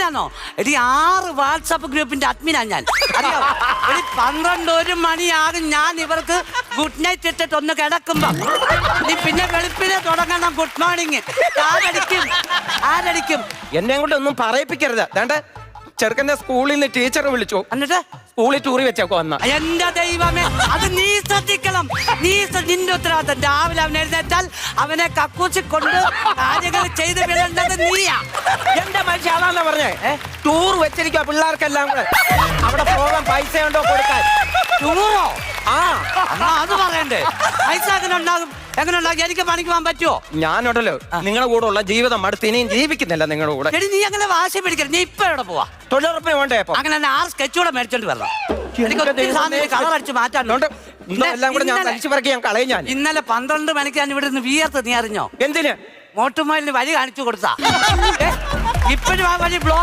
എന്തിനാണോ എടി 6 വാട്സാപ്പ് ഗ്രൂപ്പിന്റെ അഡ്മിനാ ഞാൻ. അറിയോ എടി 12-1 മണിയാകും ഞാൻ ഇവർക്ക് ഗുഡ് നൈറ്റ് ഇട്ടിട്ട് ഒന്ന് കിടക്കുമ്പോ നീ പിന്നെ വെളുപ്പിനെ തുടങ്ങണം ഗുഡ് മോർണിംഗ്. ആരടിക്കും? എന്നെ കൊണ്ട് ഒന്നും പറയിപ്പിക്കരുത്. വേണ്ട, ചെറുക്കന്റെ സ്കൂളിൽ നിന്ന് ടീച്ചർ വിളിച്ചു, എന്നിട്ട് സ്കൂളിൽ ടൂറി വെച്ചേക്കോ വന്ന. എന്റെ ദൈവമേ, അത് നീ ശ്രദ്ധിക്കണം. നിന്റെ ഉത്തരവാദിത്തം. രാവിലെ അവൻ എഴുന്നേറ്റാൽ അവനെ കക്കൂച്ചി കൊണ്ട് കാര്യങ്ങൾ ചെയ്ത് വിടേണ്ടത് നീയാ. എന്റെ മനുഷ്യ അതാന്നാ പറഞ്ഞേ, ടൂർ വെച്ചിരിക്കുക പിള്ളേർക്കെല്ലാം കൂടെ. അവിടെ പോകാൻ പൈസ ഉണ്ടോ കൊടുക്കാൻ? ടൂറോ? ആ അത് പറയണ്ടേ. പൈസ എങ്ങനെ ഉണ്ടാകും? എനിക്ക് പണിക്ക് പോകാൻ പറ്റുമോ? ഞാനുണ്ടല്ലോ നിങ്ങളുടെ കൂടെ ഉള്ള ജീവിതം മടുത്ത് ഇനിയും ജീവിക്കുന്നില്ല നിങ്ങളുടെ കൂടെ. എടി നീ അങ്ങനെ വാശി പിടിക്കരുത്. നീ ഇപ്പൊ എവിടെ പോവാ? തൊഴിലുറപ്പ് വേണ്ടേ? അങ്ങനെ 6 സ്കെച്ച് കൂടെ മേടിച്ചോണ്ട് വരണം. കളർ അടിച്ച് മാറ്റാനുണ്ട്. എല്ലാം കൂടെ ഞാൻ തലിച്ചു പറക്കി ഞാൻ കളയും. ഞാൻ ഇന്നലെ 12 മണിക്ക് ഞാൻ ഇവിടെ നിന്ന് വിയർത്ത്. നീ അറിഞ്ഞോ? എന്തിന്? മോട്ടുമോയിലിന് വഴി കാണിച്ചു കൊടുത്താ. ഇപ്പോഴും ആ വഴി ബ്ലോക്ക്.